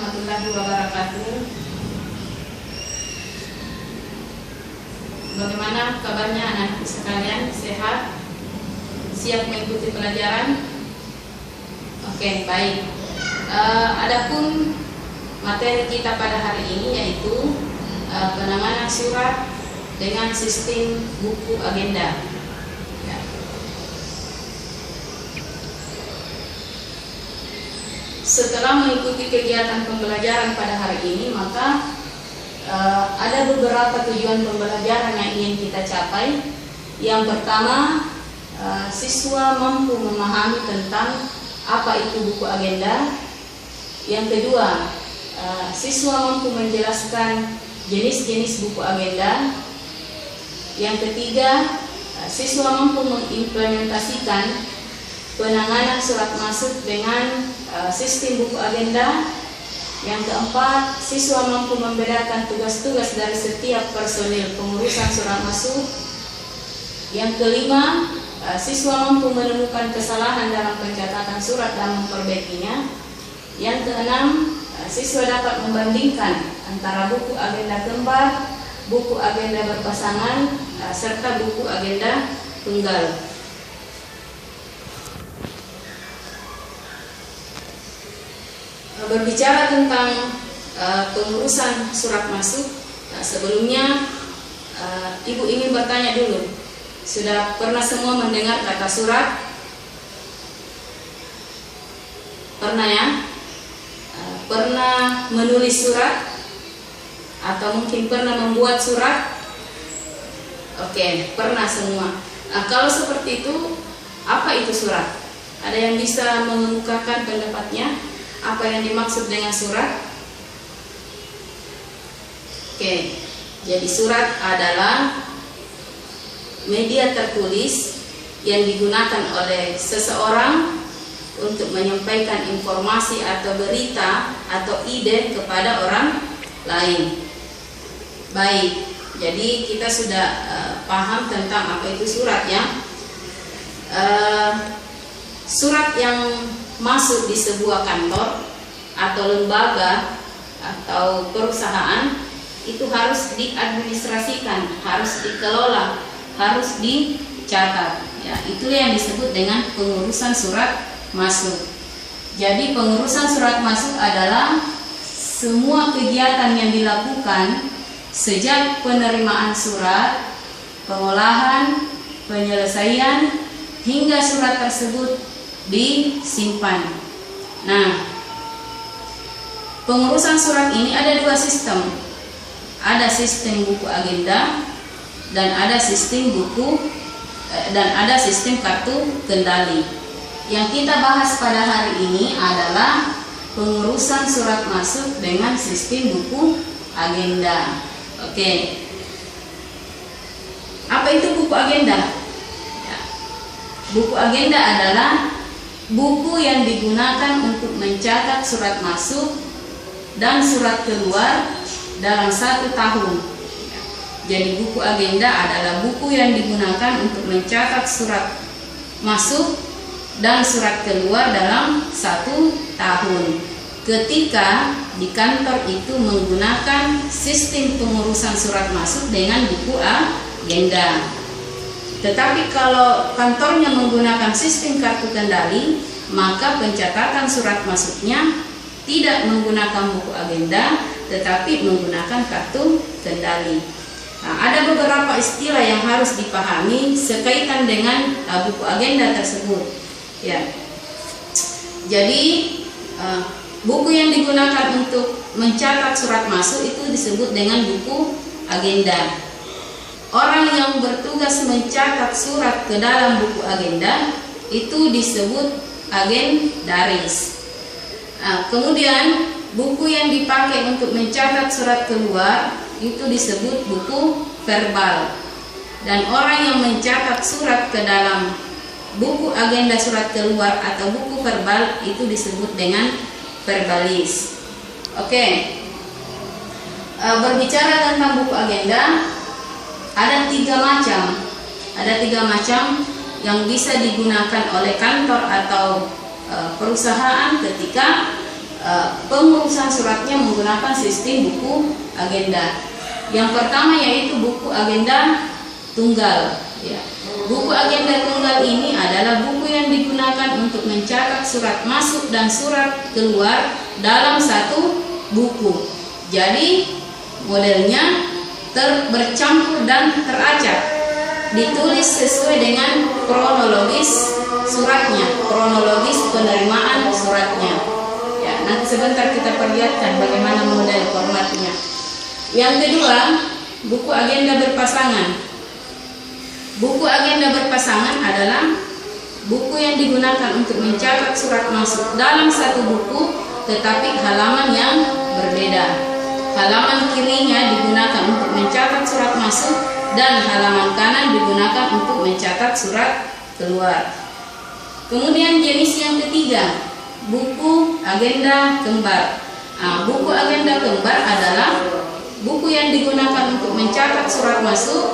warahmatullahi wabarakatuh. Bagaimana kabarnya anak-anak sekalian? Sehat? Siap mengikuti pelajaran? Oke, baik. Adapun materi kita pada hari ini yaitu penanganan surat dengan sistem buku agenda. Setelah mengikuti kegiatan pembelajaran pada hari ini, maka ada beberapa tujuan pembelajaran yang ingin kita capai. Yang pertama, siswa mampu memahami tentang apa itu buku agenda. Yang kedua, siswa mampu menjelaskan jenis-jenis buku agenda. Yang ketiga, siswa mampu mengimplementasikan penanganan surat masuk dengan sistem buku agenda. Yang keempat, siswa mampu membedakan tugas-tugas dari setiap personil pengurusan surat masuk. Yang kelima, siswa mampu menemukan kesalahan dalam pencatatan surat dan memperbaikinya. Yang keenam, siswa dapat membandingkan antara buku agenda kembar, buku agenda berpasangan, serta buku agenda tunggal. Berbicara tentang pengurusan surat masuk, sebelumnya Ibu ingin bertanya dulu, sudah pernah semua mendengar kata surat? Pernah ya? Pernah menulis surat? Atau mungkin pernah membuat surat? Oke, pernah semua. Nah, kalau seperti itu, apa itu surat? Ada yang bisa mengemukakan pendapatnya? Apa yang dimaksud dengan surat? Oke, jadi surat adalah media tertulis yang digunakan oleh seseorang untuk menyampaikan informasi atau berita atau ide kepada orang lain. Baik, jadi kita sudah paham tentang apa itu surat ya. Surat yang masuk di sebuah kantor atau lembaga atau perusahaan itu harus diadministrasikan, harus dikelola, harus dicatat. Ya, itu yang disebut dengan pengurusan surat masuk. Jadi pengurusan surat masuk adalah semua kegiatan yang dilakukan sejak penerimaan surat, pengolahan, penyelesaian hingga surat tersebut disimpan. Nah, pengurusan surat ini ada dua sistem. Ada sistem buku agenda dan ada sistem kartu kendali. Yang kita bahas pada hari ini adalah pengurusan surat masuk dengan sistem buku agenda. Oke. Apa itu buku agenda? Ya. Buku agenda adalah buku yang digunakan untuk mencatat surat masuk dan surat keluar dalam 1 tahun. Jadi buku agenda adalah buku yang digunakan untuk mencatat surat masuk dan surat keluar dalam 1 tahun. Ketika di kantor itu menggunakan sistem pengurusan surat masuk dengan buku agenda. Tetapi kalau kantornya menggunakan sistem kartu kendali, maka pencatatan surat masuknya tidak menggunakan buku agenda, tetapi menggunakan kartu kendali. Nah, ada beberapa istilah yang harus dipahami sekaitan dengan buku agenda tersebut. Ya. Jadi buku yang digunakan untuk mencatat surat masuk itu disebut dengan buku agenda. Orang yang bertugas mencatat surat ke dalam buku agenda itu disebut agendaris. Nah, kemudian buku yang dipakai untuk mencatat surat keluar itu disebut buku verbal. Dan orang yang mencatat surat ke dalam buku agenda surat keluar atau buku verbal itu disebut dengan verbalis. Oke. Berbicara tentang buku agenda, ada 3 macam. Ada 3 macam yang bisa digunakan oleh kantor atau perusahaan ketika pengurusan suratnya menggunakan sistem buku agenda. Yang pertama yaitu buku agenda tunggal. Ya. Buku agenda tunggal ini adalah buku yang digunakan untuk mencatat surat masuk dan surat keluar dalam satu buku. Jadi modelnya bercampur dan teracak, ditulis sesuai dengan kronologis suratnya, kronologis penerimaan suratnya. Ya, nanti sebentar kita perlihatkan bagaimana model formatnya. Yang kedua, buku agenda berpasangan. Buku agenda berpasangan adalah buku yang digunakan untuk mencatat surat masuk dalam satu buku, tetapi halaman yang berbeda. Halaman kirinya digunakan untuk mencatat surat masuk dan halaman kanan digunakan untuk mencatat surat keluar. Kemudian jenis yang ketiga, buku agenda kembar. Buku agenda kembar adalah buku yang digunakan untuk mencatat surat masuk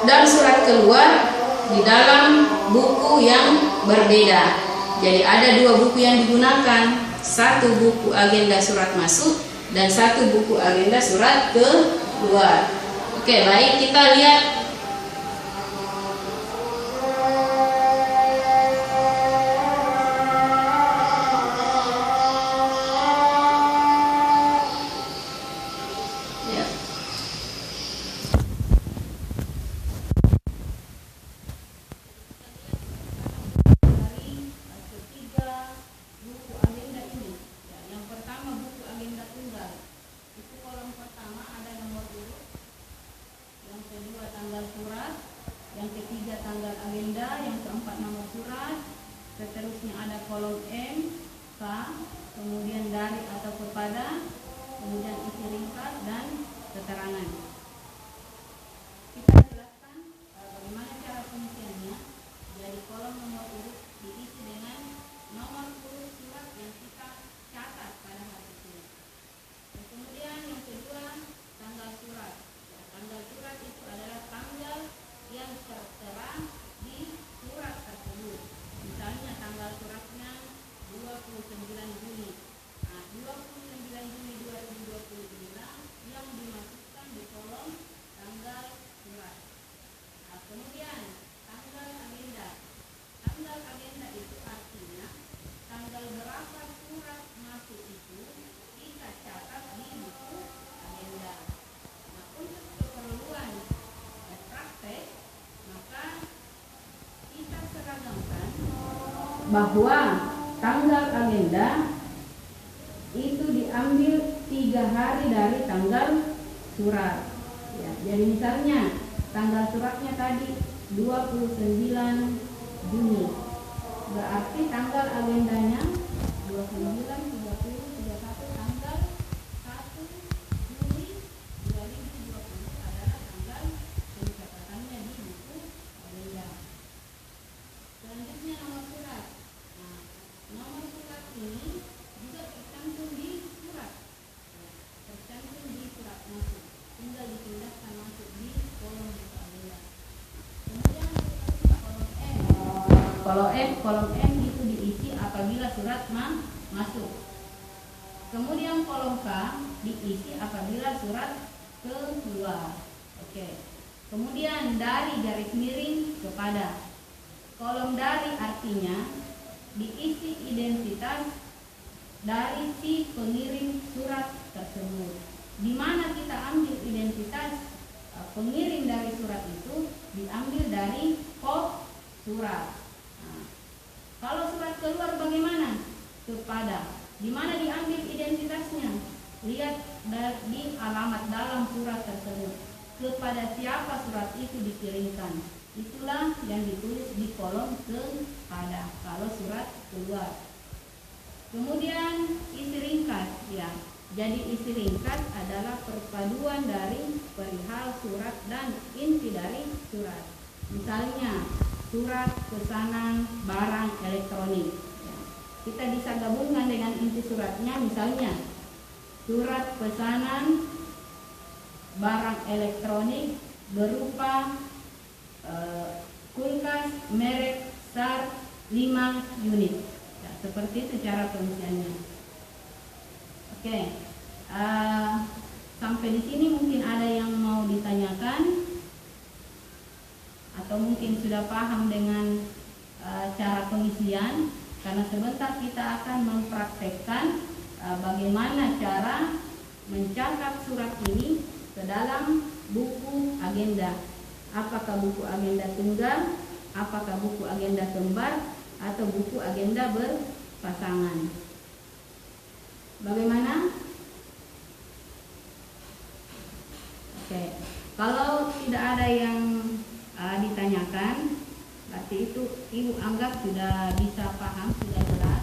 dan surat keluar di dalam buku yang berbeda. Jadi ada dua buku yang digunakan, satu buku agenda surat masuk dan satu buku agenda surat keluar. Oke, baik, kita lihat. Seterusnya ada kolom M, K, kemudian dari atau kepada, kemudian isi ringkas dan keterangan. Kita jelaskan bagaimana cara pengisiannya. Jadi kolom nomor urut diisi dengan nomor urut surat yang kita catat pada hari itu. Dan kemudian yang kedua, tanggal surat. Ya, tanggal surat itu adalah tanggal yang tertera di surat tersebut. Misalnya tanggal suratnya 29 Juni. 29 Juni 2020 yang dimasukkan di kolom tanggal surat. Kemudian tanggal agenda. Tanggal agenda itu artinya tanggal berapa surat masuk itu kita catat di buku agenda. Nah, untuk keperluan praktek maka kita seragamkan bahwa tanggal agenda itu diambil 3 hari dari tanggal surat. Ya, jadi misalnya tanggal suratnya tadi 29 Juni, berarti tanggal agendanya 29, 30, 31, tanggal 1 Juli 2020 adalah tanggal pencatatannya di buku agenda. Selanjutnya nomor surat. Nah, nomor surat ini juga tercantum di surat. Ya, tercantum di surat masuk. Tinggal dipindahkan masuk di kolom buku agenda. Kemudian kolom M. Kolom M itu diisi apabila surat masuk. Kemudian kolom K diisi apabila surat keluar. Oke. Kemudian dari garis miring kepada. Kolom dari artinya diisi identitas dari si pengirim surat tersebut. Di mana kita ambil identitas pengirim dari surat itu diambil dari kod surat. Nah, kalau surat keluar bagaimana? Kepada. Di mana diambil identitasnya? Lihat di alamat dalam surat tersebut. Kepada siapa surat itu dikirimkan? Itulah yang ditulis di kolom kepada kalau surat keluar. Kemudian isi ringkas, ya. Jadi isi ringkas adalah perpaduan dari perihal surat dan inti dari surat. Misalnya surat pesanan barang elektronik. Ya. Kita bisa gabungkan dengan inti suratnya, misalnya surat pesanan barang elektronik berupa kulkas merek SAR 5 unit. Ya, seperti itu cara pengisiannya. Oke, sampai di sini mungkin ada yang mau ditanyakan atau mungkin sudah paham dengan cara pengisian, karena sebentar kita akan mempraktekkan bagaimana cara mencatat surat ini ke dalam buku agenda. Apakah buku agenda tunggal, apakah buku agenda kembar, atau buku agenda berpasangan. Bagaimana? Oke, kalau tidak ada yang ditanyakan, berarti itu Ibu anggap sudah bisa paham, sudah jelas.